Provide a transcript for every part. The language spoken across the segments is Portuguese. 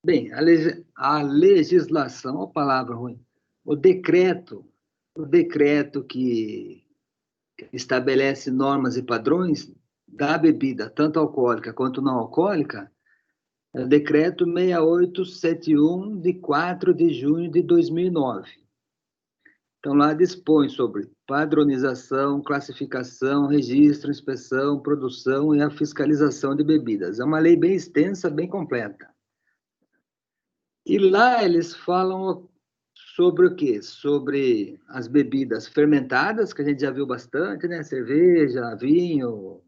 Bem, a legislação, a palavra ruim, o decreto que estabelece normas e padrões da bebida, tanto alcoólica quanto não alcoólica, é o decreto 6871, de 4 de junho de 2009. Então, lá dispõe sobre padronização, classificação, registro, inspeção, produção e a fiscalização de bebidas. É uma lei bem extensa, bem completa. E lá eles falam sobre o quê? Sobre as bebidas fermentadas, que a gente já viu bastante, né? Cerveja, vinho,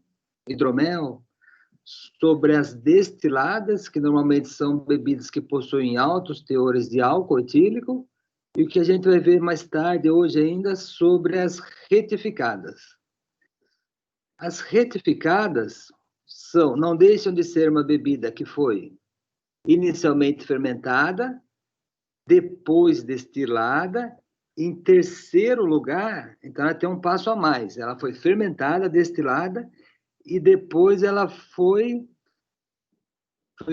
hidromel. Sobre as destiladas, que normalmente são bebidas que possuem altos teores de álcool etílico. E o que a gente vai ver mais tarde, hoje ainda, sobre as retificadas. As retificadas não deixam de ser uma bebida que foi inicialmente fermentada, depois destilada, em terceiro lugar, então ela tem um passo a mais. Ela foi fermentada, destilada, e depois ela foi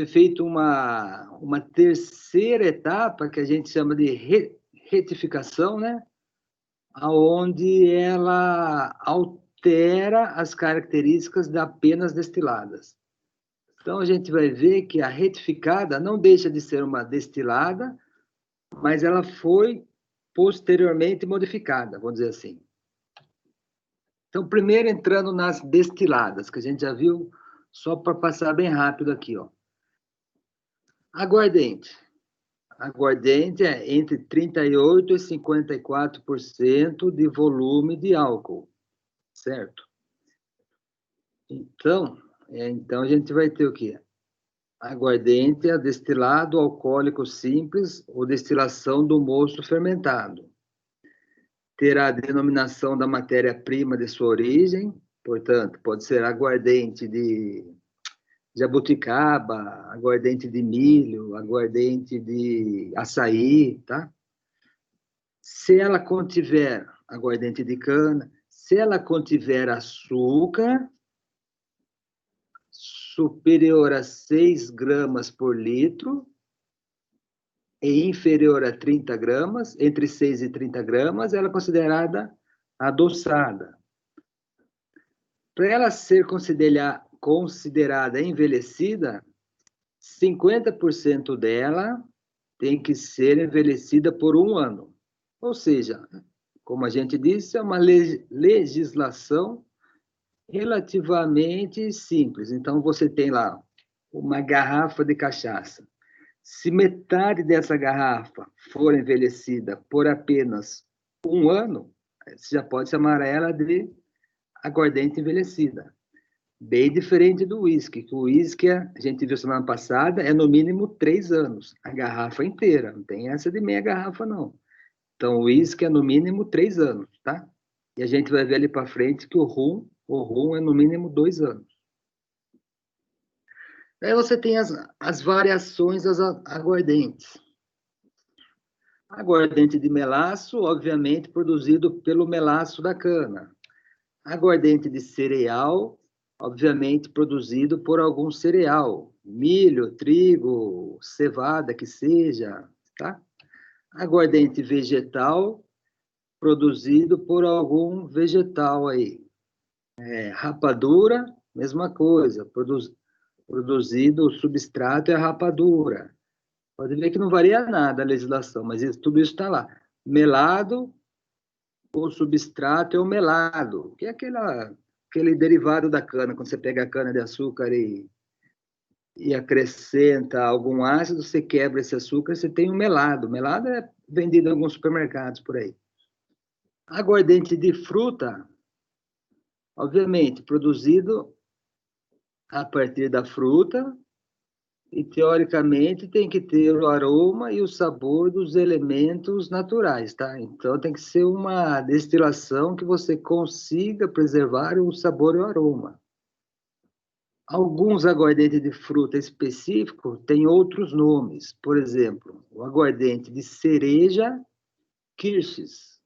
feita uma terceira etapa, que a gente chama de retificação, né? Onde ela altera as características das apenas destiladas. Então, a gente vai ver que a retificada não deixa de ser uma destilada, mas ela foi posteriormente modificada, vamos dizer assim. Então, primeiro entrando nas destiladas, que a gente já viu, só para passar bem rápido aqui, ó. Aguardente. Aguardente é entre 38% e 54% de volume de álcool, certo? Então a gente vai ter o quê? Aguardente é destilado alcoólico simples ou destilação do mosto fermentado. Terá a denominação da matéria-prima de sua origem, portanto, pode ser aguardente de jabuticaba, aguardente de milho, aguardente de açaí, tá? Se ela contiver aguardente de cana, se ela contiver açúcar superior a 6 gramas por litro e inferior a 30 gramas, entre 6 e 30 gramas, ela é considerada adoçada. Para ela ser considerada envelhecida, 50% dela tem que ser envelhecida por 1 ano. Ou seja, como a gente disse, é uma legislação relativamente simples. Então, você tem lá uma garrafa de cachaça. Se metade dessa garrafa for envelhecida por apenas 1 ano, você já pode chamar ela de aguardente envelhecida. Bem diferente do uísque, que o uísque, a gente viu semana passada, é no mínimo 3 anos, a garrafa inteira, não tem essa de meia garrafa, não. Então, o uísque é no mínimo 3 anos, tá? E a gente vai ver ali para frente que o rum é no mínimo 2 anos. Aí você tem as variações das aguardentes. Aguardente de melaço, obviamente, produzido pelo melaço da cana. Aguardente de cereal, obviamente, produzido por algum cereal. Milho, trigo, cevada, que seja, tá? Aguardente vegetal, produzido por algum vegetal aí. Rapadura, mesma coisa, produzido o substrato é a rapadura. Pode ver que não varia nada a legislação, mas tudo isso está lá. Melado, o substrato é o melado, que é aquele derivado da cana. Quando você pega a cana de açúcar e acrescenta algum ácido, você quebra esse açúcar, você tem o melado. Melado é vendido em alguns supermercados por aí. Aguardente de fruta, obviamente, produzido a partir da fruta, e teoricamente tem que ter o aroma e o sabor dos elementos naturais, tá? Então tem que ser uma destilação que você consiga preservar o sabor e o aroma. Alguns aguardentes de fruta específico têm outros nomes. Por exemplo, o aguardente de cereja, Kirsches,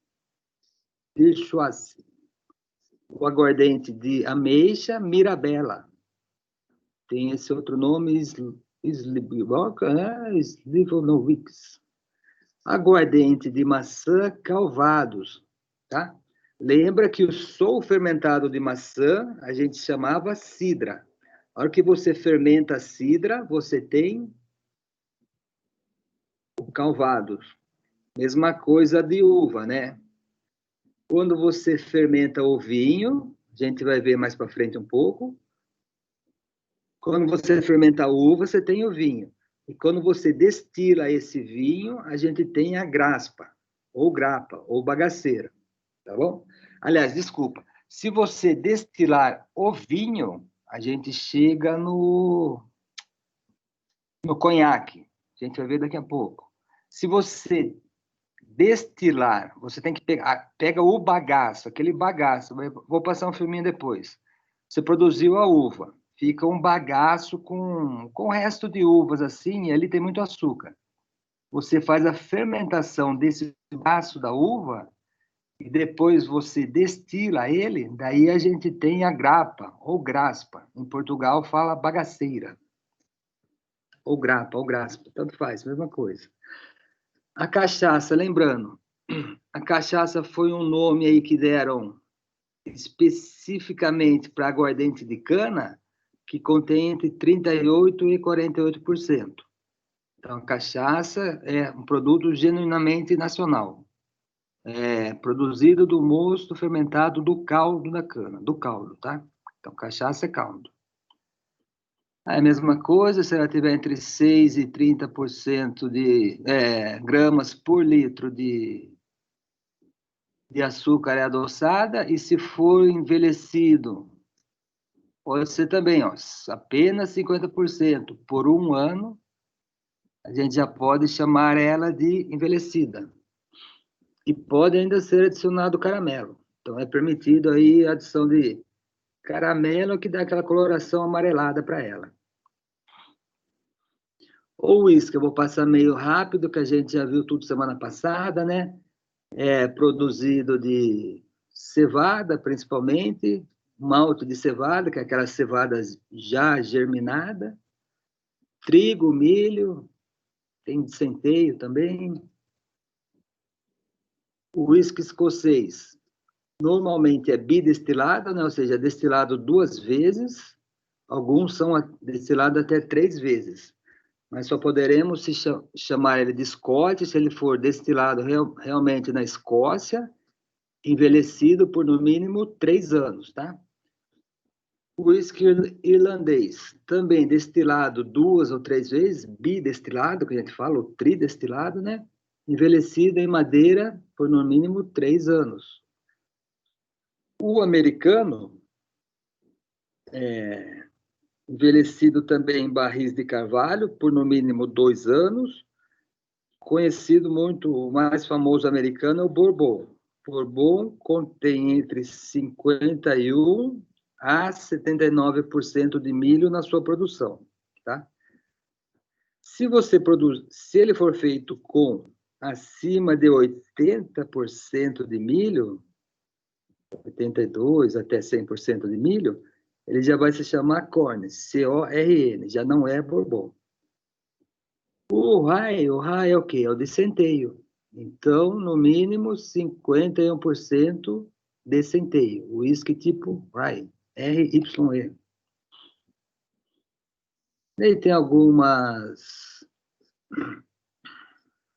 Kirschwasser. O aguardente de ameixa, Mirabella. Tem esse outro nome Slivovich. Aguardente de maçã Calvados, tá? Lembra que o sol fermentado de maçã a gente chamava cidra. A hora que você fermenta a cidra, você tem o Calvados. Mesma coisa de uva, né? Quando você fermenta o vinho, a gente vai ver mais para frente um pouco. Quando você fermenta a uva, você tem o vinho. E quando você destila esse vinho, a gente tem a graspa, ou grapa, ou bagaceira, tá bom? Aliás, desculpa, se você destilar o vinho, a gente chega no conhaque. A gente vai ver daqui a pouco. Se você destilar, você tem que pega o bagaço, aquele bagaço, vou passar um filminho depois. Você produziu a uva, fica um bagaço com o resto de uvas assim, e ali tem muito açúcar. Você faz a fermentação desse bagaço da uva e depois você destila ele, daí a gente tem a grapa ou graspa. Em Portugal fala bagaceira. Ou grapa, ou graspa, tanto faz, mesma coisa. A cachaça, lembrando, a cachaça foi um nome aí que deram especificamente para aguardente de cana, que contém entre 38% e 48%. Então, a cachaça é um produto genuinamente nacional. É produzido do mosto fermentado do caldo da cana, do caldo, tá? Então, cachaça é caldo. É a mesma coisa, se ela tiver entre 6 e 30% de gramas por litro de açúcar é adoçada, e se for envelhecido, pode ser também, ó, apenas 50% por um ano, a gente já pode chamar ela de envelhecida. E pode ainda ser adicionado caramelo. Então, é permitido aí a adição de caramelo, que dá aquela coloração amarelada para ela. O uísque, eu vou passar meio rápido, que a gente já viu tudo semana passada, né? É produzido de cevada, principalmente, malte de cevada, que é aquelas cevadas já germinadas, trigo, milho, tem de centeio também. O uísque escocês, normalmente é bidestilado, né? Ou seja, é destilado 2 vezes, alguns são destilados até 3 vezes, mas só poderemos chamar ele de Scotch se ele for destilado realmente na Escócia, envelhecido por no mínimo 3 anos, tá? O uísque irlandês, também destilado 2 ou 3 vezes, bidestilado, que a gente fala, ou tridestilado, né? Envelhecido em madeira por no mínimo 3 anos. O americano, envelhecido também em barris de carvalho por no mínimo 2 anos. Conhecido muito, o mais famoso americano é o Bourbon. Bourbon contém entre 51% a 79% de milho na sua produção, tá? Se ele for feito com acima de 80% de milho, 82% até 100% de milho, ele já vai se chamar corn, C-O-R-N, já não é Bourbon. O rye é o quê? É o de centeio. Então, no mínimo, 51% de centeio. Whisky tipo rye, R-Y-E. E tem algumas...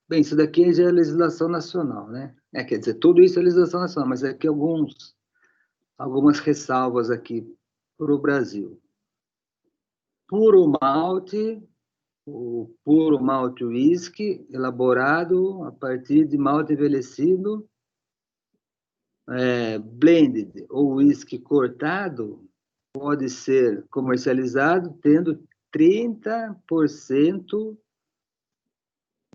Bem, isso daqui já é legislação nacional, né? Quer dizer, tudo isso é legislação nacional, mas aqui algumas ressalvas aqui para o Brasil. Puro malte, o puro malte whisky, elaborado a partir de malte envelhecido, blended ou whisky cortado, pode ser comercializado tendo 30%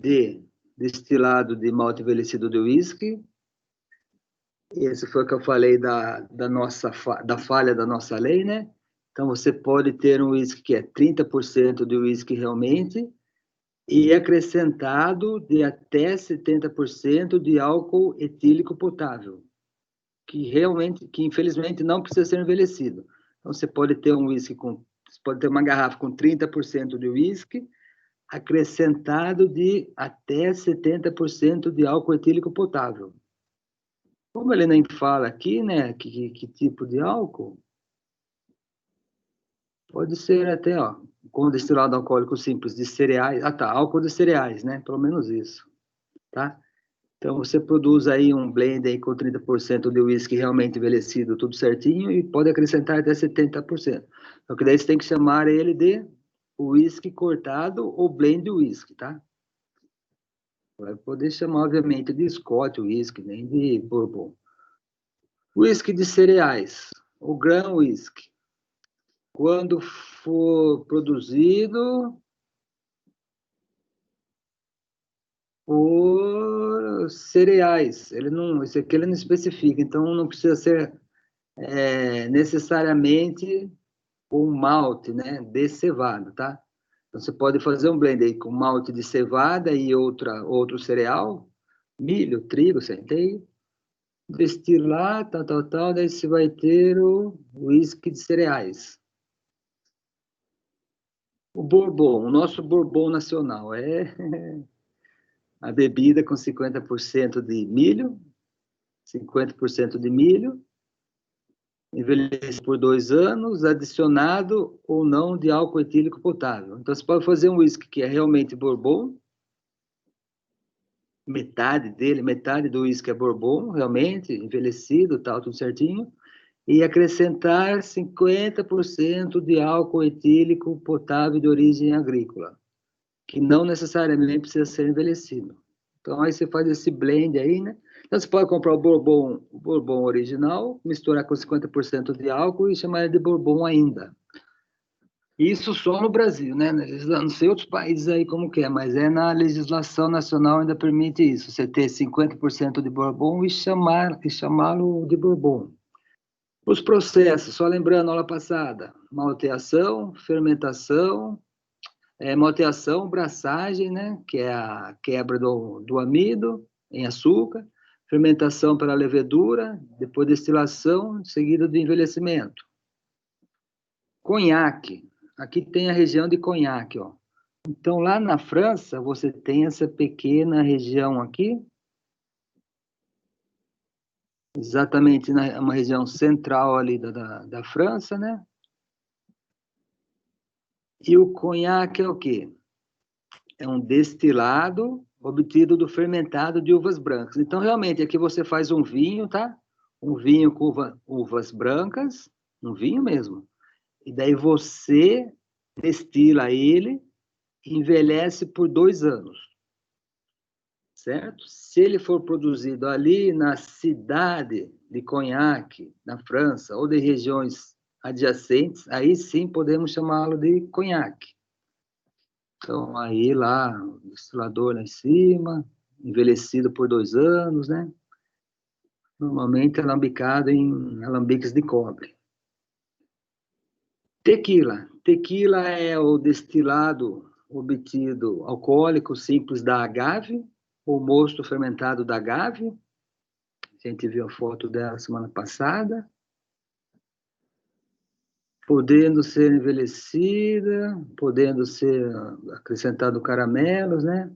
de destilado de malte envelhecido de whisky. Esse foi o que eu falei da falha da nossa lei, né? Então, você pode ter um whisky que é 30% de whisky realmente, e acrescentado de até 70% de álcool etílico potável, que infelizmente não precisa ser envelhecido. Então, você pode ter um whisky com Você pode ter uma garrafa com 30% de uísque, acrescentado de até 70% de álcool etílico potável. Como ele nem fala aqui, né, que tipo de álcool, pode ser até, ó, com destilado alcoólico simples de cereais. Ah, tá, álcool de cereais, né, pelo menos isso, tá? Então, você produz aí um blend aí com 30% de uísque realmente envelhecido, tudo certinho, e pode acrescentar até 70%. Só que daí você tem que chamar ele de uísque cortado ou blend uísque, tá? Vai poder chamar, obviamente, de Scott uísque, nem de Bourbon. Uísque de cereais, o grão uísque. Quando for produzido por cereais, esse aqui ele não especifica, então não precisa ser necessariamente um malte, né, de cevada, tá? Então você pode fazer um blend aí com malte de cevada e outro cereal, milho, trigo, centeio, destilar, tal, daí você vai ter o uísque de cereais. O Bourbon, o nosso Bourbon nacional, é a bebida com 50% de milho, 50% de milho, envelhecido por 2 anos, adicionado ou não de álcool etílico potável. Então, você pode fazer um whisky que é realmente Bourbon, metade do whisky é Bourbon, realmente, envelhecido, tal, tudo certinho, e acrescentar 50% de álcool etílico potável de origem agrícola, que não necessariamente precisa ser envelhecido. Então, aí você faz esse blend aí, né? Então, você pode comprar o Bourbon original, misturar com 50% de álcool e chamar ele de Bourbon ainda. Isso só no Brasil, né? Não sei outros países aí como que é, mas na legislação nacional ainda permite isso, você ter 50% de Bourbon e chamá-lo de Bourbon. Os processos, só lembrando a aula passada, malteação, fermentação, malteação, braçagem, né, que é a quebra do amido em açúcar, fermentação para a levedura, depois destilação, seguida do envelhecimento. Conhaque, aqui tem a região de Conhaque, ó. Então, lá na França, você tem essa pequena região aqui, exatamente uma região central ali da França, né? E o conhaque é o quê? É um destilado obtido do fermentado de uvas brancas. Então, realmente, aqui você faz um vinho, tá? Um vinho com uvas brancas, um vinho mesmo. E daí você destila ele e envelhece por 2 anos, certo? Se ele for produzido ali na cidade de Cognac, na França, ou de regiões adjacentes, aí sim podemos chamá-lo de conhaque. Então, aí lá, o destilador lá em cima, envelhecido por 2 anos, né? Normalmente alambicado em alambiques de cobre. Tequila. Tequila é o destilado obtido alcoólico simples da agave, o mosto fermentado da agave. A gente viu a foto dela semana passada. Podendo ser envelhecida, podendo ser acrescentado caramelos, né?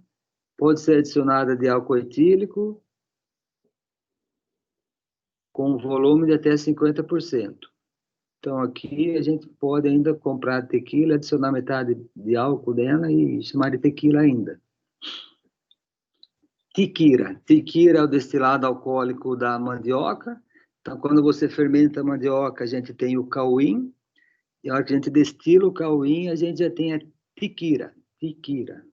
Pode ser adicionada de álcool etílico, com volume de até 50%. Então, aqui a gente pode ainda comprar tequila, adicionar metade de álcool dela e chamar de tequila ainda. Tiquira. Tiquira é o destilado alcoólico da mandioca. Então, quando você fermenta a mandioca, a gente tem o cauim. E a hora que a gente destila o cauim, a gente já tem a tiquira. Tiquira.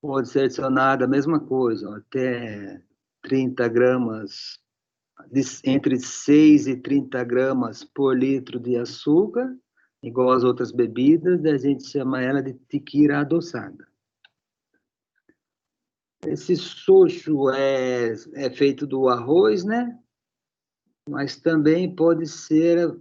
Pode ser adicionada a mesma coisa, até 30 gramas, entre 6 e 30 gramas por litro de açúcar, igual às outras bebidas, a gente chama ela de tiquira adoçada. Esse xoxo é feito do arroz, né? Mas também pode ser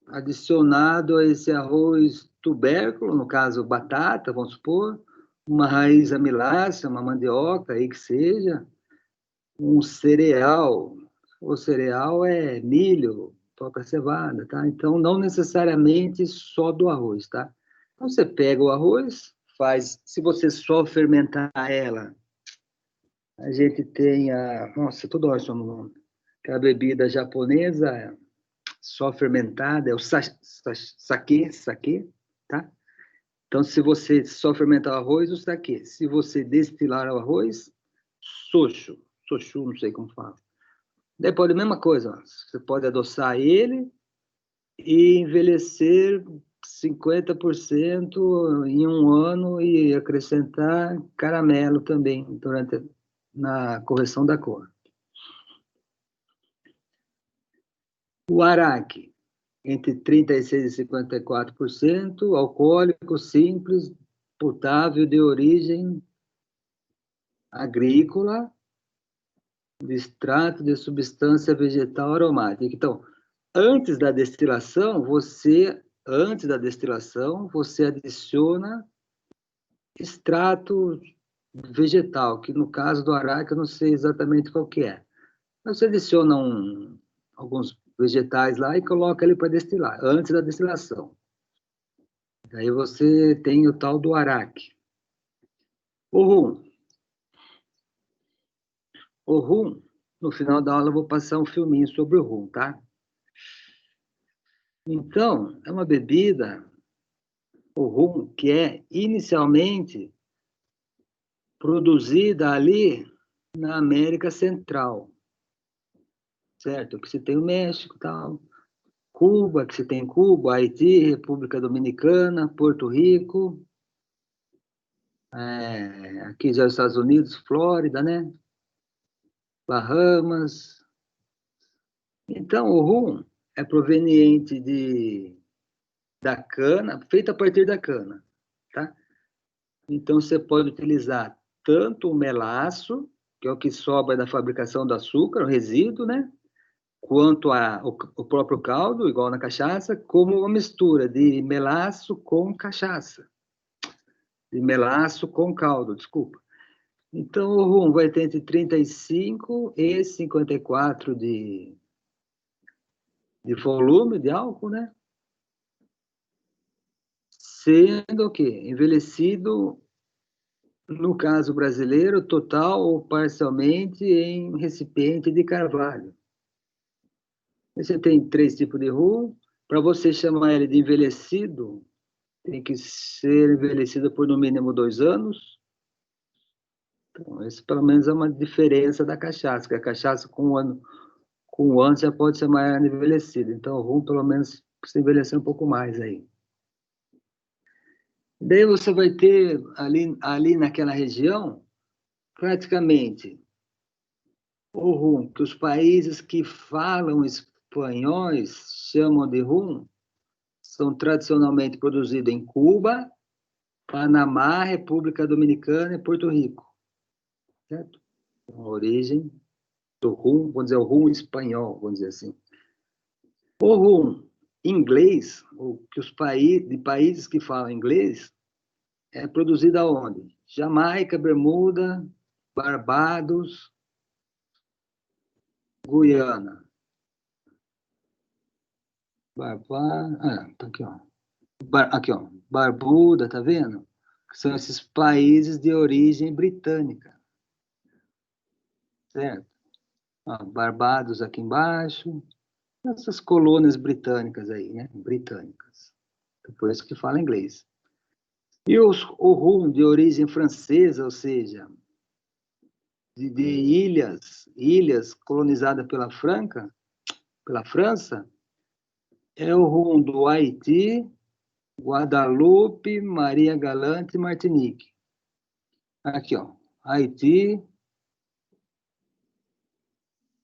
adicionado a esse arroz tubérculo, no caso batata, vamos supor, uma raiz amilácea, uma mandioca, aí que seja, um cereal. O cereal é milho, própria cevada, tá? Então, não necessariamente só do arroz, tá? Então, você pega o arroz, faz... Se você só fermentar ela, a gente tem a... Nossa, toda hora chama o nome. Aquela bebida japonesa só fermentada, é o saquê, tá? Então, se você só fermentar o arroz, o saquê. Se você destilar o arroz, sochu, não sei como fala. Daí pode a mesma coisa, ó. Você pode adoçar ele e envelhecer 50% em um ano e acrescentar caramelo também na correção da cor. O araque, entre 36% e 54%, alcoólico, simples, potável, de origem agrícola, de extrato de substância vegetal aromática. Então, antes da destilação, você adiciona extrato vegetal, que no caso do araque eu não sei exatamente qual que é. Mas você adiciona alguns vegetais lá e coloca ele para destilar, antes da destilação. Aí você tem o tal do araque. O rum. O rum, no final da aula eu vou passar um filminho sobre o rum, tá? Então, é uma bebida, o rum, que é inicialmente produzida ali na América Central, certo? Que se tem o México e tal, Cuba, que se tem Cuba, Haiti, República Dominicana, Porto Rico, aqui já os Estados Unidos, Flórida, né? Bahamas. Então, o rum é proveniente da cana, feito a partir da cana, tá? Então, você pode utilizar tanto o melaço, que é o que sobra da fabricação do açúcar, o resíduo, né? Quanto o próprio caldo, igual na cachaça, como uma mistura de melaço com cachaça. De melaço com caldo, desculpa. Então, o rum vai ter entre 35 e 54 de volume de álcool, né? Sendo o quê? Envelhecido, no caso brasileiro, total ou parcialmente em recipiente de carvalho. Você tem 3 tipos de rum. Para você chamar ele de envelhecido, tem que ser envelhecido por no mínimo 2 anos. Então, esse pelo menos é uma diferença da cachaça, que a cachaça com um ano já pode ser mais envelhecida. Então, o rum pelo menos precisa envelhecer um pouco mais aí. Daí você vai ter ali naquela região, praticamente, o rum, que os países que falam espanhóis chamam de rum, são tradicionalmente produzidos em Cuba, Panamá, República Dominicana e Porto Rico. Certo? A origem do rum, vamos dizer, o rum espanhol, vamos dizer assim. O rum inglês, que os países que falam inglês, é produzido aonde? Jamaica, Bermuda, Barbados, Guiana. Tá aqui, ó. Aqui, ó. Barbuda, tá vendo? São esses países de origem britânica. Certo? Ó, Barbados aqui embaixo. Essas colônias britânicas aí, né? Britânicas. Por isso que fala inglês. E o rum de origem francesa, ou seja, de ilhas colonizadas pela França, é o rum do Haiti, Guadalupe, Maria Galante e Martinique. Aqui, ó, Haiti.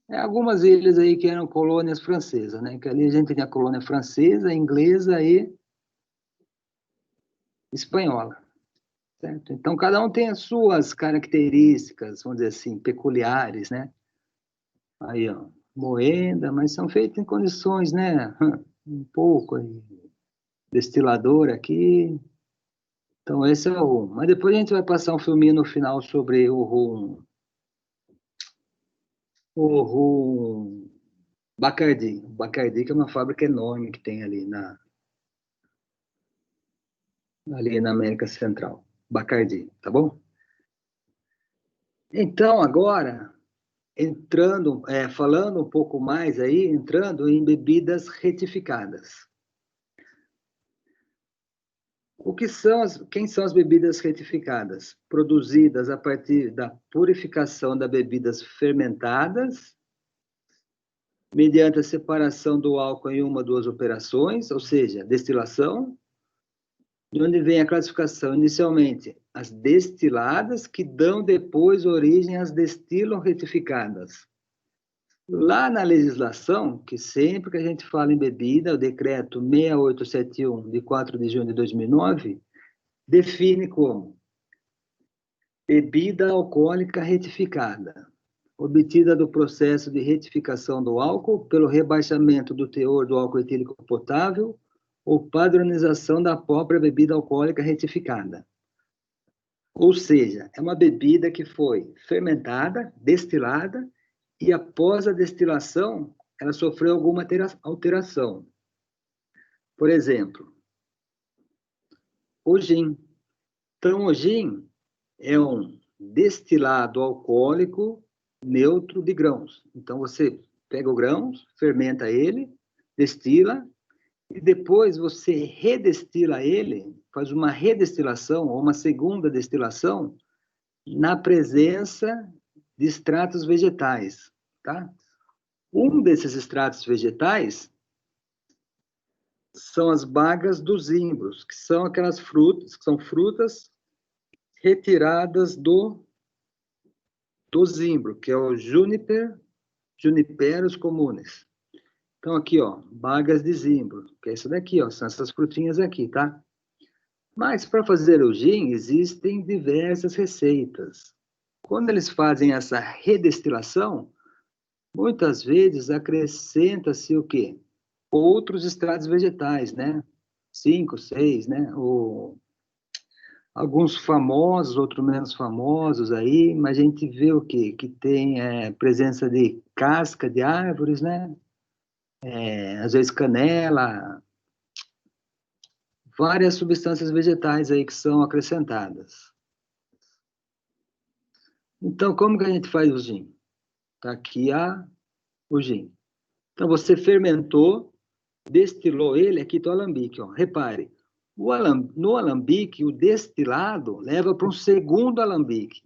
Algumas ilhas aí que eram colônias francesas, né? Que ali a gente tinha colônia francesa, inglesa e espanhola. Certo? Então, cada um tem as suas características, vamos dizer assim, peculiares, né? Aí, ó, moeda, mas são feitas em condições, né? Um pouco aí, destilador aqui. Então, esse é o rum. Mas depois a gente vai passar um filminho no final sobre o rum Bacardi. Bacardi, que é uma fábrica enorme que tem ali na América Central. Bacardi, tá bom? Então, agora, entrando, falando um pouco mais aí, entrando em bebidas retificadas. Quem são as bebidas retificadas? Produzidas a partir da purificação das bebidas fermentadas, mediante a separação do álcool em uma ou duas operações, ou seja, destilação, de onde vem a classificação inicialmente as destiladas, que dão depois origem às destilam retificadas. Lá na legislação, que sempre que a gente fala em bebida, o decreto 6871, de 4 de junho de 2009, define como bebida alcoólica retificada, obtida do processo de retificação do álcool pelo rebaixamento do teor do álcool etílico potável ou padronização da própria bebida alcoólica retificada. Ou seja, é uma bebida que foi fermentada, destilada, e após a destilação, ela sofreu alguma alteração. Por exemplo, o gin. Então, o gin é um destilado alcoólico neutro de grãos. Então, você pega o grãos, fermenta ele, destila, e depois você redestila ele, faz uma redestilação ou uma segunda destilação na presença de extratos vegetais, tá? Um desses extratos vegetais são as bagas dos zimbros, que são aquelas frutas, que são frutas retiradas do zimbro, que é o Juniperus comunes. Então, aqui, ó, bagas de zimbro, que é isso daqui, ó, são essas frutinhas aqui, tá? Mas, para fazer o gin, existem diversas receitas. Quando eles fazem essa redestilação, muitas vezes acrescenta-se o quê? Outros extratos vegetais, né? 5, 6, né? Alguns famosos, outros menos famosos aí, mas a gente vê o quê? Que tem presença de casca de árvores, né? Às vezes canela, várias substâncias vegetais aí que são acrescentadas. Então, como que a gente faz o gin? Tá aqui o gin. Então, você fermentou, destilou ele, aqui está o alambique, ó. Repare, no alambique, o destilado leva para um segundo alambique.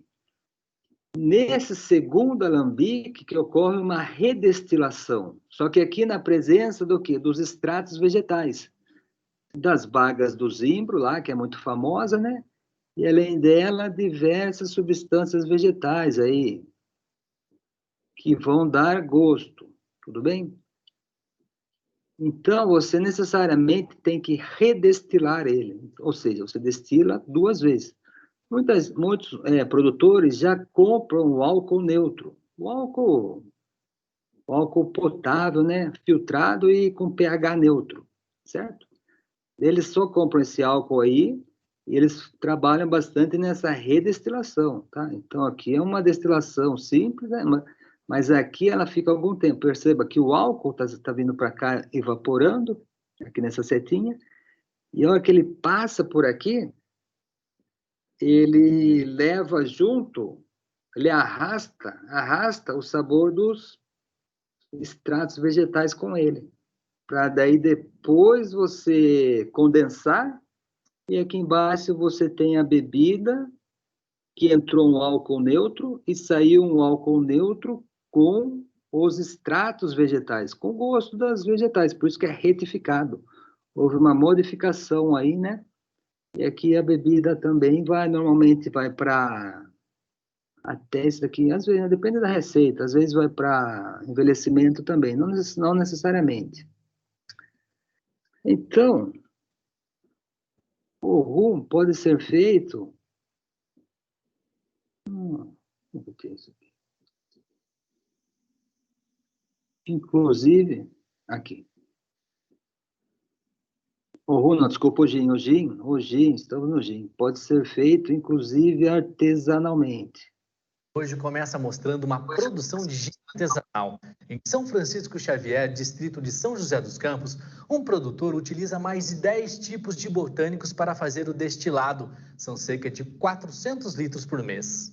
Nesse segundo alambique que ocorre uma redestilação, só que aqui na presença do quê? Dos extratos vegetais, das bagas do zimbro lá, que é muito famosa, né? E além dela, diversas substâncias vegetais aí, que vão dar gosto, tudo bem? Então, você necessariamente tem que redestilar ele, ou seja, você destila duas vezes. Muitos produtores já compram o álcool neutro, o álcool potável, né, filtrado e com pH neutro, certo? Eles só compram esse álcool aí e eles trabalham bastante nessa redestilação, tá? Então, aqui é uma destilação simples, né? Mas aqui ela fica algum tempo. Perceba que o álcool está vindo para cá evaporando, aqui nessa setinha, e a hora que ele passa por aqui, ele leva junto, ele arrasta o sabor dos extratos vegetais com ele, para daí depois você condensar, e aqui embaixo você tem a bebida, que entrou um álcool neutro e saiu um álcool neutro com os extratos vegetais, com o gosto das vegetais, por isso que é retificado. Houve uma modificação aí, né? E aqui a bebida também normalmente vai para até isso daqui, às vezes, depende da receita, às vezes vai para envelhecimento também, não necessariamente. Então, o rum pode ser feito. O que é isso aqui? Inclusive, aqui. O rum, não, desculpa, o gin, estamos no gin. Pode ser feito, inclusive, artesanalmente. Hoje começa mostrando uma produção de gin artesanal. Em São Francisco Xavier, distrito de São José dos Campos, um produtor utiliza mais de 10 tipos de botânicos para fazer o destilado. São cerca de 400 litros por mês.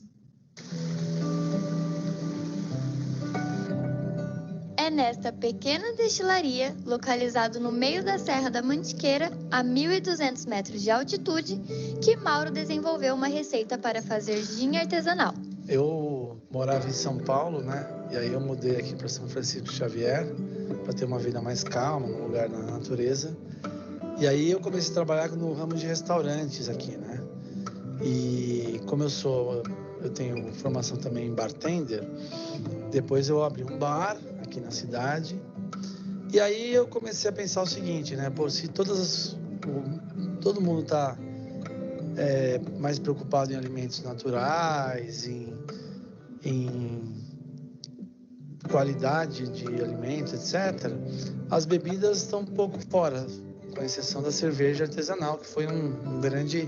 É nesta pequena destilaria, localizado no meio da Serra da Mantiqueira, a 1.200 metros de altitude, que Mauro desenvolveu uma receita para fazer gin artesanal. Eu morava em São Paulo, né? E aí eu mudei aqui para São Francisco Xavier para ter uma vida mais calma, num lugar na natureza. E aí eu comecei a trabalhar no ramo de restaurantes aqui, né? E como eu tenho formação também em bartender, depois eu abri um bar aqui na cidade. E aí eu comecei a pensar o seguinte, né? Pô, se todo mundo está mais preocupado em alimentos naturais, em qualidade de alimentos, etc., as bebidas estão um pouco fora, com exceção da cerveja artesanal, que foi um grande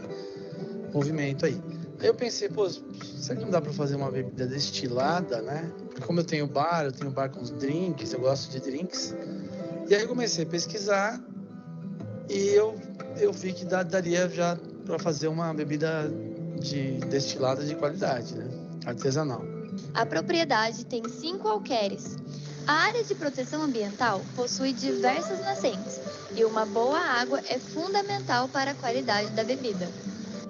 movimento aí. Aí eu pensei, pô, será que não dá para fazer uma bebida destilada, né? Porque como eu tenho bar com os drinks, eu gosto de drinks. E aí eu comecei a pesquisar e eu vi que daria já para fazer uma bebida destilada de qualidade, né? Artesanal. A propriedade tem 5 alqueires. A área de proteção ambiental possui diversas nascentes e uma boa água é fundamental para a qualidade da bebida.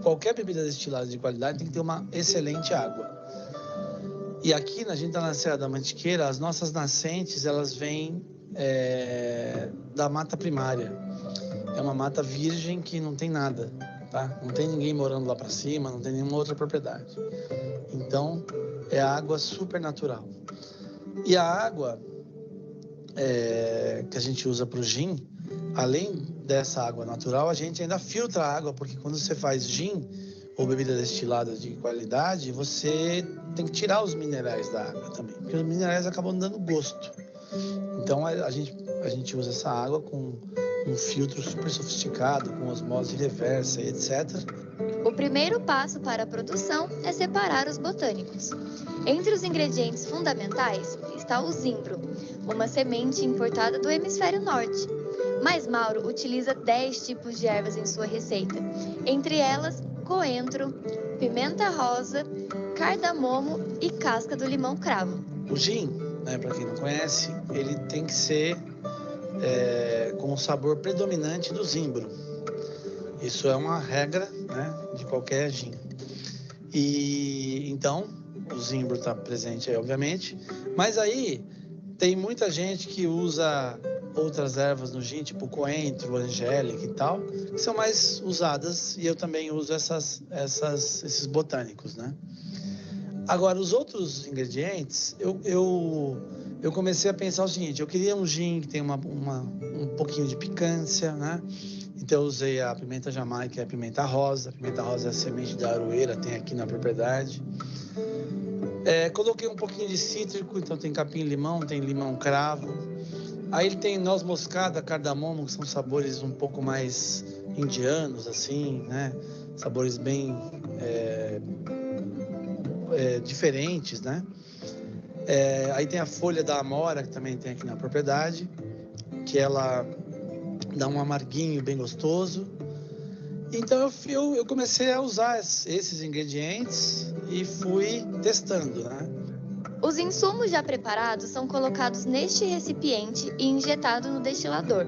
Qualquer bebida destilada de qualidade tem que ter uma excelente água. E aqui, a gente está na Serra da Mantiqueira, as nossas nascentes, elas vêm da mata primária. É uma mata virgem que não tem nada, tá? Não tem ninguém morando lá para cima, não tem nenhuma outra propriedade. Então, é água super natural. E a água que a gente usa para o gin, além dessa água natural, a gente ainda filtra a água, porque quando você faz gin ou bebida destilada de qualidade, você tem que tirar os minerais da água também, porque os minerais acabam dando gosto. Então a gente usa essa água com um filtro super sofisticado, com osmose reversa, etc. O primeiro passo para a produção é separar os botânicos. Entre os ingredientes fundamentais está o zimbro, uma semente importada do hemisfério norte. Mas Mauro utiliza 10 tipos de ervas em sua receita, entre elas coentro, pimenta rosa, cardamomo e casca do limão cravo. O gin, né, para quem não conhece, ele tem que ser com o sabor predominante do zimbro. Isso é uma regra, né, de qualquer gin. E então o zimbro está presente aí, obviamente, mas aí tem muita gente que usa outras ervas no gin, tipo coentro, angélica e tal, que são mais usadas, e eu também uso esses botânicos, né? Agora, os outros ingredientes, eu comecei a pensar o seguinte: eu queria um gin que tem um pouquinho de picância, né? Então eu usei a pimenta jamaica e a pimenta rosa. A pimenta rosa é a semente da aroeira, tem aqui na propriedade. Coloquei um pouquinho de cítrico, então tem capim-limão, tem limão cravo. Aí ele tem noz moscada, cardamomo, que são sabores um pouco mais indianos, assim, né? Sabores bem diferentes, né? Aí tem a folha da amora, que também tem aqui na propriedade, que ela dá um amarguinho bem gostoso. Então eu comecei a usar esses ingredientes e fui testando, né? Os insumos já preparados são colocados neste recipiente e injetados no destilador.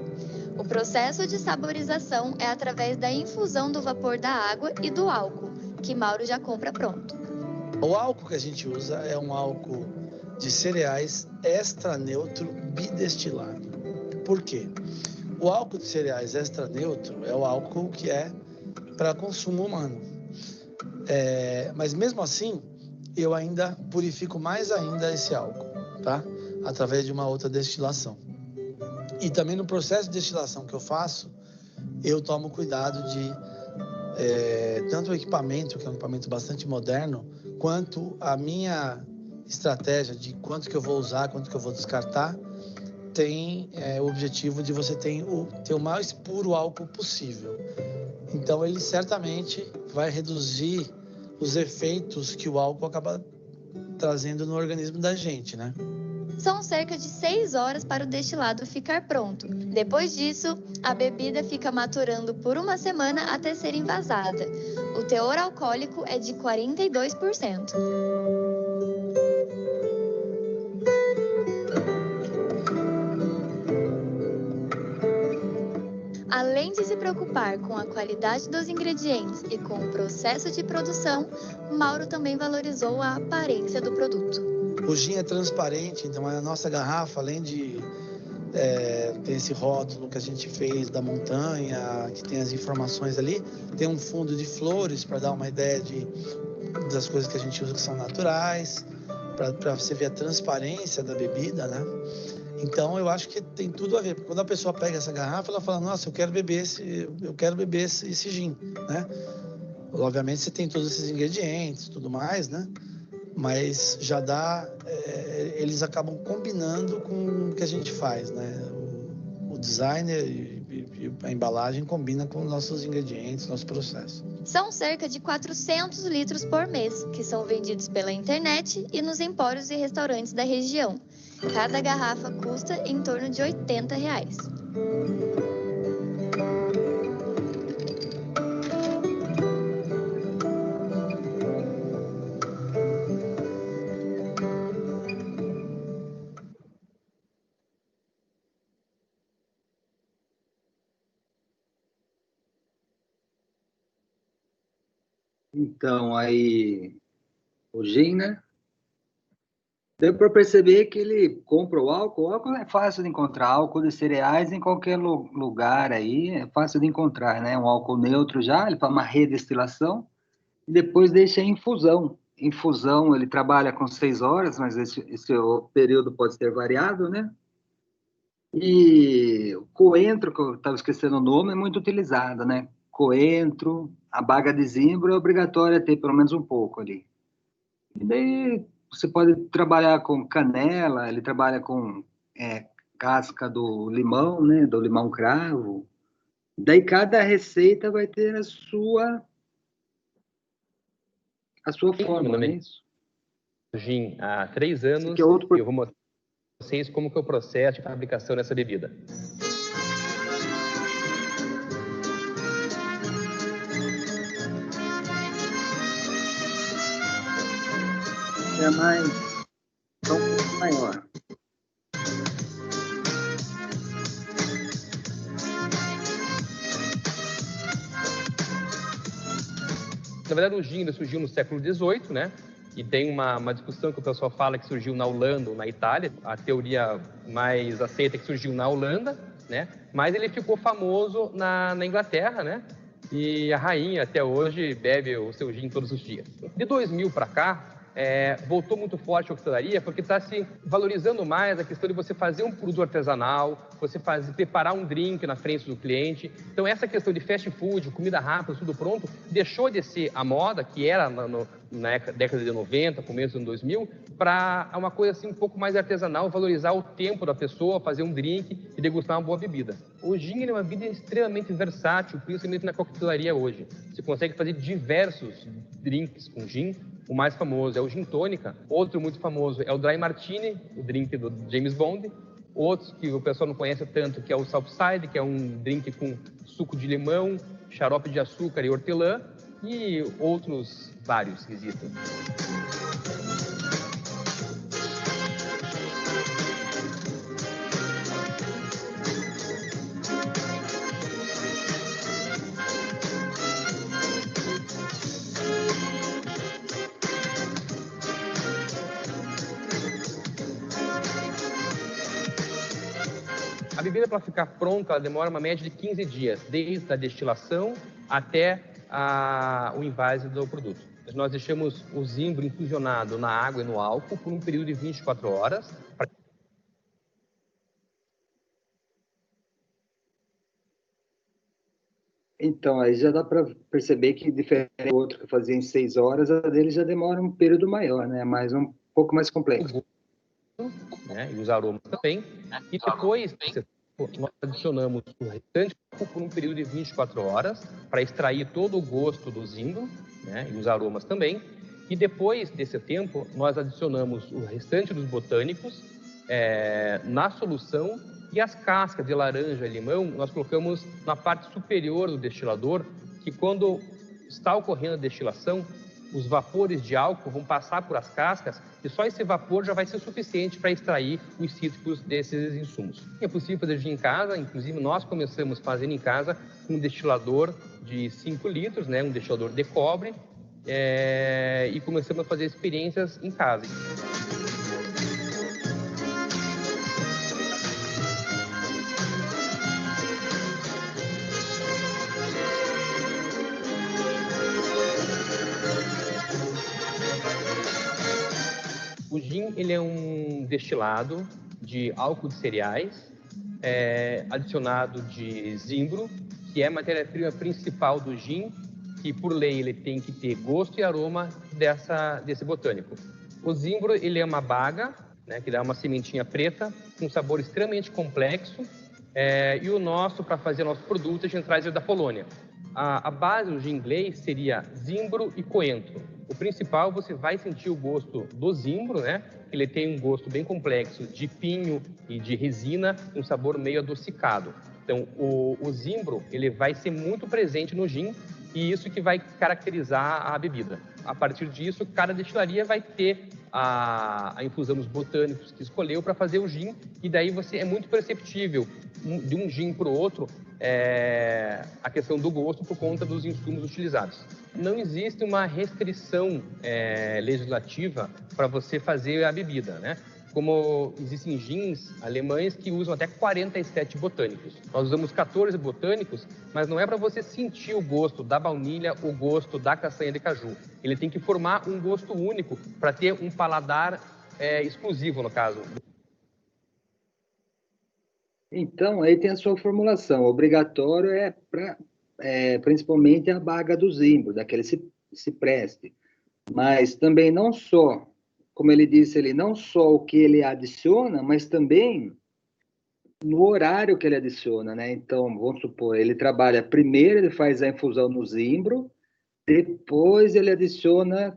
O processo de saborização é através da infusão do vapor da água e do álcool, que Mauro já compra pronto. O álcool que a gente usa é um álcool de cereais extra neutro bidestilado. Por quê? O álcool de cereais extra neutro é o álcool que é para consumo humano. Mas mesmo assim, eu ainda purifico mais ainda esse álcool, tá? Através de uma outra destilação. E também no processo de destilação que eu faço, eu tomo cuidado de tanto o equipamento, que é um equipamento bastante moderno, quanto a minha estratégia de quanto que eu vou usar, quanto que eu vou descartar, tem o objetivo de você ter o mais puro álcool possível. Então ele certamente vai reduzir os efeitos que o álcool acaba trazendo no organismo da gente, né? São cerca de 6 horas para o destilado ficar pronto. Depois disso, a bebida fica maturando por 1 semana até ser envasada. O teor alcoólico é de 42%. Além de se preocupar com a qualidade dos ingredientes e com o processo de produção, Mauro também valorizou a aparência do produto. O gin é transparente, então a nossa garrafa, além de ter esse rótulo que a gente fez da montanha, que tem as informações ali, tem um fundo de flores para dar uma ideia das coisas que a gente usa que são naturais, para você ver a transparência da bebida, né? Então eu acho que tem tudo a ver. Quando a pessoa pega essa garrafa, ela fala: nossa, eu quero beber esse gin, né? Obviamente você tem todos esses ingredientes, tudo mais, né? Mas já dá, eles acabam combinando com o que a gente faz, né? O designer e a embalagem combina com os nossos ingredientes, nosso processo. São cerca de 400 litros por mês, que são vendidos pela internet e nos empórios e restaurantes da região. Cada garrafa custa em torno de R$80. Então, aí, o gin, né? Deu para perceber que ele compra o álcool. O álcool é fácil de encontrar. Álcool de cereais em qualquer lugar aí, é fácil de encontrar, né? Um álcool neutro já, ele faz uma redestilação e depois deixa em infusão. Infusão, ele trabalha com 6 horas, mas esse período pode ser variado, né? E o coentro, que eu estava esquecendo o nome, é muito utilizado, né? Coentro, a baga de zimbro é obrigatória ter pelo menos um pouco ali. E daí você pode trabalhar com canela, ele trabalha com casca do limão, né? Do limão cravo. Daí cada receita vai ter a sua forma, não é isso? Gin há 3 anos é outro... e eu vou mostrar para vocês como que é o processo de fabricação dessa bebida. É mais... é um pouco maior. Na verdade, o gin surgiu no século XVIII, né? E tem uma discussão que o pessoal fala que surgiu na Holanda ou na Itália. A teoria mais aceita é que surgiu na Holanda, né? Mas ele ficou famoso na Inglaterra, né? E a rainha, até hoje, bebe o seu gin todos os dias. De 2000 para cá, voltou muito forte a hotelaria, porque está se valorizando mais a questão de você fazer um produto artesanal, você preparar um drink na frente do cliente. Então, essa questão de fast food, comida rápida, tudo pronto, deixou de ser a moda, que era na década de 90, começo do ano 2000, para uma coisa assim um pouco mais artesanal, valorizar o tempo da pessoa, fazer um drink e degustar uma boa bebida. O gin é uma bebida extremamente versátil, principalmente na coquetelaria hoje. Você consegue fazer diversos drinks com gin. O mais famoso é o gin tônica. Outro muito famoso é o dry martini, o drink do James Bond. Outros que o pessoal não conhece tanto, que é o Southside, que é um drink com suco de limão, xarope de açúcar e hortelã, e outros vários que existem. A bebida, para ficar pronta, ela demora uma média de 15 dias, desde a destilação até o invase do produto. Nós deixamos o zimbro infusionado na água e no álcool por um período de 24 horas. Então, aí já dá para perceber que, diferente do outro que fazia em 6 horas, a dele já demora um período maior, né? Mais um pouco mais complexo. Né? E os aromas também. E depois, nós adicionamos o restante por um período de 24 horas para extrair todo o gosto do zimbro, né? E os aromas também. E depois desse tempo, nós adicionamos o restante dos botânicos na solução, e as cascas de laranja e limão nós colocamos na parte superior do destilador, que quando está ocorrendo a destilação, os vapores de álcool vão passar por as cascas e só esse vapor já vai ser suficiente para extrair os cítricos desses insumos. É possível fazer gin em casa, inclusive nós começamos fazendo em casa com um destilador de 5 litros, né, um destilador de cobre, e começamos a fazer experiências em casa. O gin, ele é um destilado de álcool de cereais, adicionado de zimbro, que é a matéria-prima principal do gin, que por lei ele tem que ter gosto e aroma desse botânico. O zimbro, ele é uma baga, né, que dá uma sementinha preta, com um sabor extremamente complexo, e o nosso, para fazer nosso produto, a gente traz ele da Polônia. A base do gin inglês seria zimbro e coentro. O principal, você vai sentir o gosto do zimbro, né? Ele tem um gosto bem complexo de pinho e de resina, um sabor meio adocicado. Então, o zimbro, ele vai ser muito presente no gin, e isso que vai caracterizar a bebida. A partir disso, cada destilaria vai ter a infusão dos botânicos que escolheu para fazer o gin, e daí é muito perceptível de um gin para o outro a questão do gosto por conta dos insumos utilizados. Não existe uma restrição legislativa para você fazer a bebida, né? Como existem gins alemães que usam até 47 botânicos. Nós usamos 14 botânicos, mas não é para você sentir o gosto da baunilha, o gosto da castanha de caju. Ele tem que formar um gosto único para ter um paladar exclusivo, no caso. Então, aí tem a sua formulação. Obrigatório principalmente a baga do zimbro, daquele cipreste. Mas também não só, como ele disse ali, não só o que ele adiciona, mas também no horário que ele adiciona, né? Então, vamos supor, ele trabalha primeiro, ele faz a infusão no zimbro, depois ele adiciona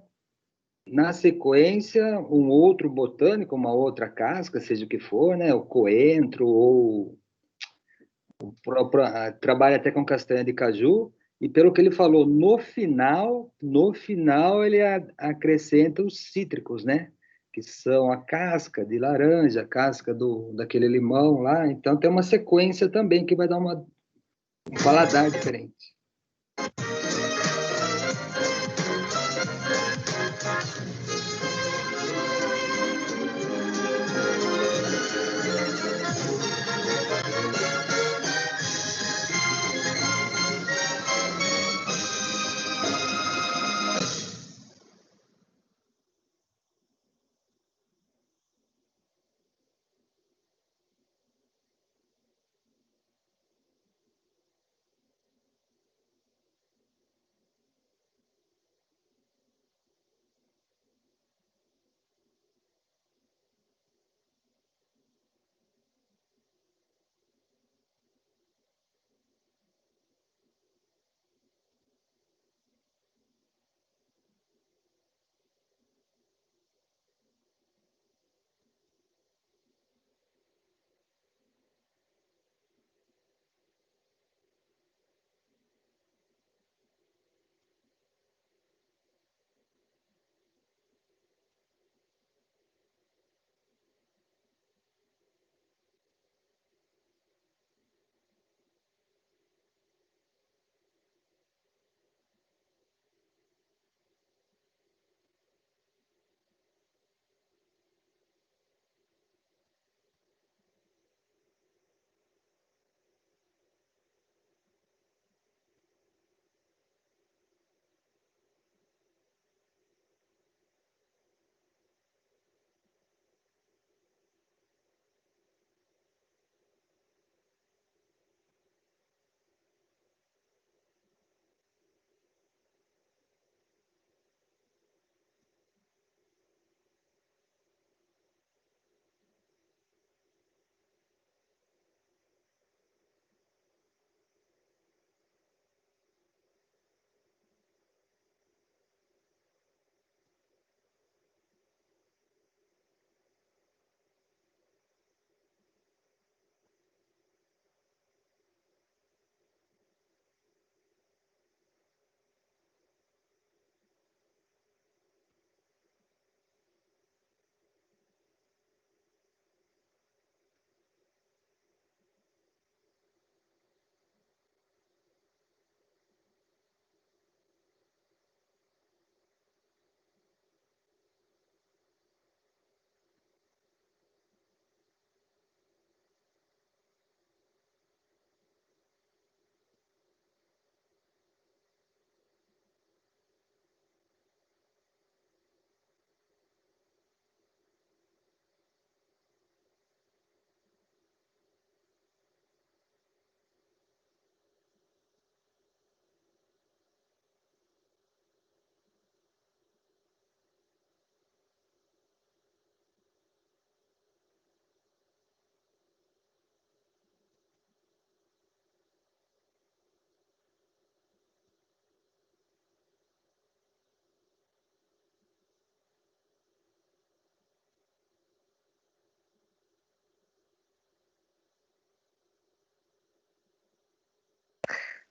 na sequência um outro botânico, uma outra casca, seja o que for, né? O coentro ou trabalha até com castanha de caju, e pelo que ele falou, no final ele acrescenta os cítricos, né? Que são a casca de laranja, a casca daquele limão lá. Então tem uma sequência também que vai dar um paladar diferente.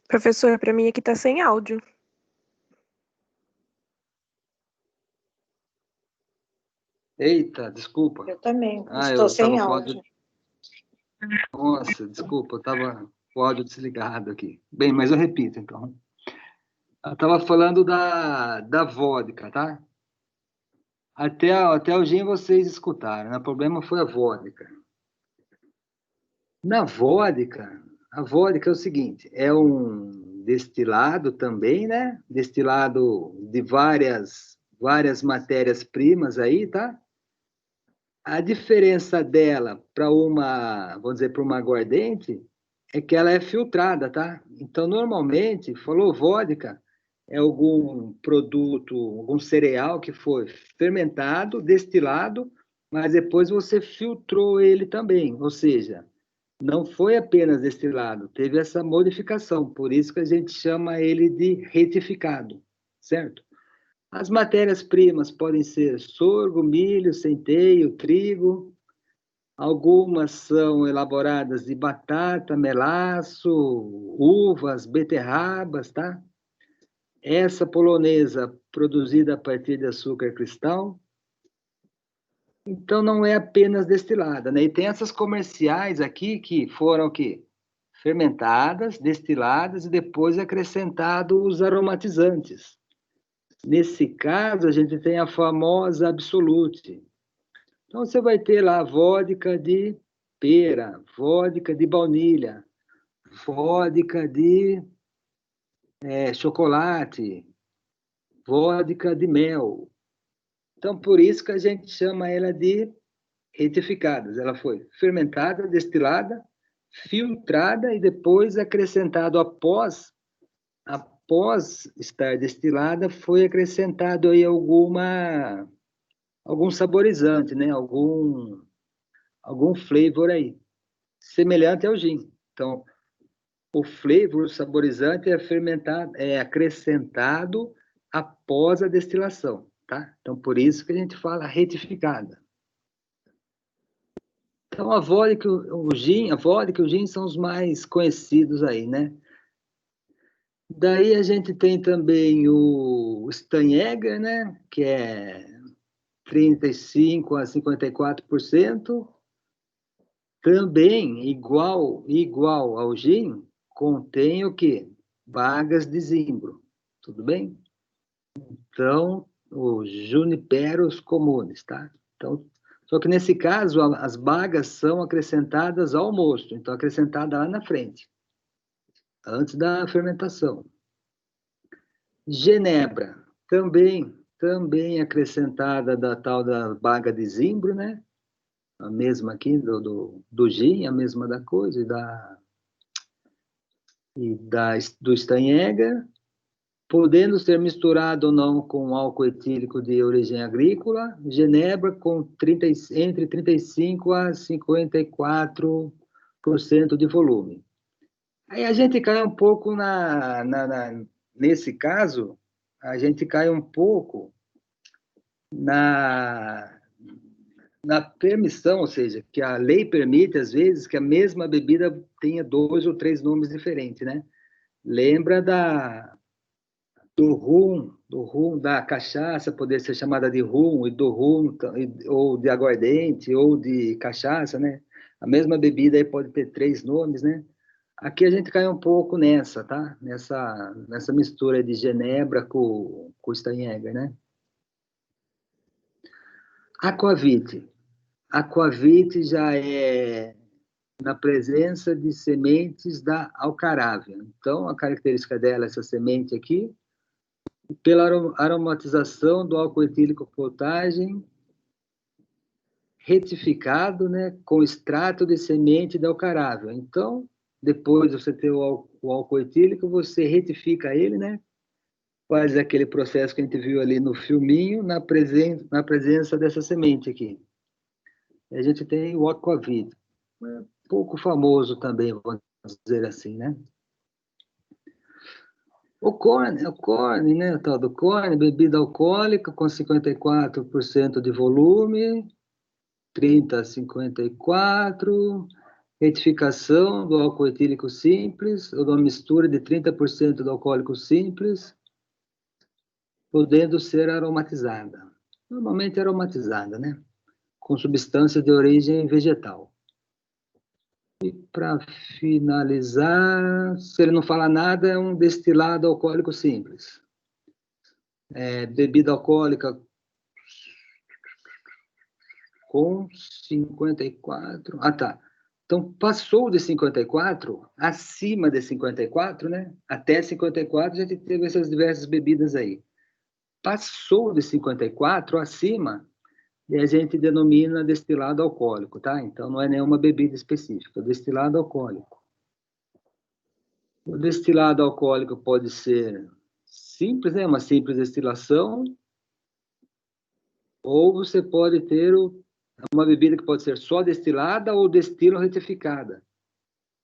Professor, para mim aqui tá sem áudio. Eita, desculpa. Eu também, Ah, estou eu sem estava com o áudio. áudio. Nossa, desculpa, eu estava com o áudio desligado aqui. Bem, mas eu repito, então. Eu estava falando da vodka, tá? Até o gin vocês escutaram, né? O problema foi a vodka. Na vodka, a vodka é o seguinte, é um destilado também, né? Destilado de várias matérias-primas aí, tá? A diferença dela para vamos dizer, para uma aguardente, é que ela é filtrada, tá? Então, normalmente, falou vodka, é algum produto, algum cereal que foi fermentado, destilado, mas depois você filtrou ele também, ou seja, não foi apenas destilado, teve essa modificação, por isso que a gente chama ele de retificado, certo? As matérias-primas podem ser sorgo, milho, centeio, trigo. Algumas são elaboradas de batata, melaço, uvas, beterrabas, tá? Essa polonesa produzida a partir de açúcar cristal. Então não é apenas destilada, né? E tem essas comerciais aqui que foram o quê? Fermentadas, destiladas e depois acrescentados os aromatizantes. Nesse caso, a gente tem a famosa Absolute. Então, você vai ter lá vodka de pera, vodka de baunilha, vodka de chocolate, vodka de mel. Então, por isso que a gente chama ela de retificadas. Ela foi fermentada, destilada, filtrada e depois acrescentado após estar destilada, foi acrescentado aí algum saborizante, né? Algum flavor aí, semelhante ao gin. Então, o flavor, o saborizante é acrescentado após a destilação, tá? Então, por isso que a gente fala retificada. Então, a vodka e o gin são os mais conhecidos aí, né? Daí a gente tem também o Steinegger, né? Que é 35% a 54%. Também, igual ao gin, contém o quê? Bagas de zimbro, tudo bem? Então, os juniperos comunes, tá? Então, só que nesse caso, as bagas são acrescentadas ao mosto, então acrescentada lá na frente, antes da fermentação. Genebra, também acrescentada da tal da baga de zimbro, né? A mesma aqui do gin, a mesma da coisa, do Steinegger, podendo ser misturado ou não com álcool etílico de origem agrícola, Genebra com entre 35% a 54% de volume. Aí a gente cai um pouco nesse caso, a gente cai um pouco na permissão, ou seja, que a lei permite, às vezes, que a mesma bebida tenha 2 ou 3 nomes diferentes, né? Lembra do rum, da cachaça poder ser chamada de rum, e do rum, ou de aguardente, ou de cachaça, né? A mesma bebida aí pode ter 3 nomes, né? Aqui a gente cai um pouco nessa, tá? Nessa mistura de Genebra com Steinegger, né? Aquavit. Aquavit já é na presença de sementes da alcarávia. Então, a característica dela, essa semente aqui, pela aromatização do álcool etílico potagem retificado, né, com extrato de semente da alcarávia. Então, depois de você ter o álcool etílico, você retifica ele, né, faz aquele processo que a gente viu ali no filminho, na presença dessa semente aqui. E a gente tem o Aquavit, pouco famoso também, vamos dizer assim, né? O corn, né? O tal do corn, bebida alcoólica com 54% de volume, 30 a 54%, retificação do álcool etílico simples, ou de uma mistura de 30% do alcoólico simples, podendo ser aromatizada. Normalmente aromatizada, né? Com substâncias de origem vegetal. E para finalizar, se ele não fala nada, é um destilado alcoólico simples. Bebida alcoólica com 54. Ah, tá. Então, passou de 54, acima de 54, né? Até 54, a gente teve essas diversas bebidas aí. Passou de 54, acima, e a gente denomina destilado alcoólico, tá? Então, não é nenhuma bebida específica, destilado alcoólico. O destilado alcoólico pode ser simples, né? Uma simples destilação, ou você pode ter uma bebida que pode ser só destilada ou destilo retificada.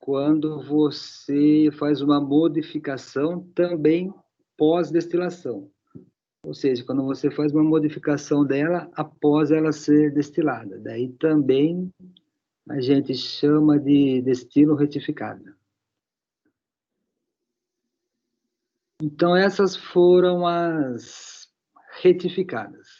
Quando você faz uma modificação também pós-destilação. Ou seja, quando você faz uma modificação dela após ela ser destilada. Daí também a gente chama de destilo retificado. Então, essas foram as retificadas.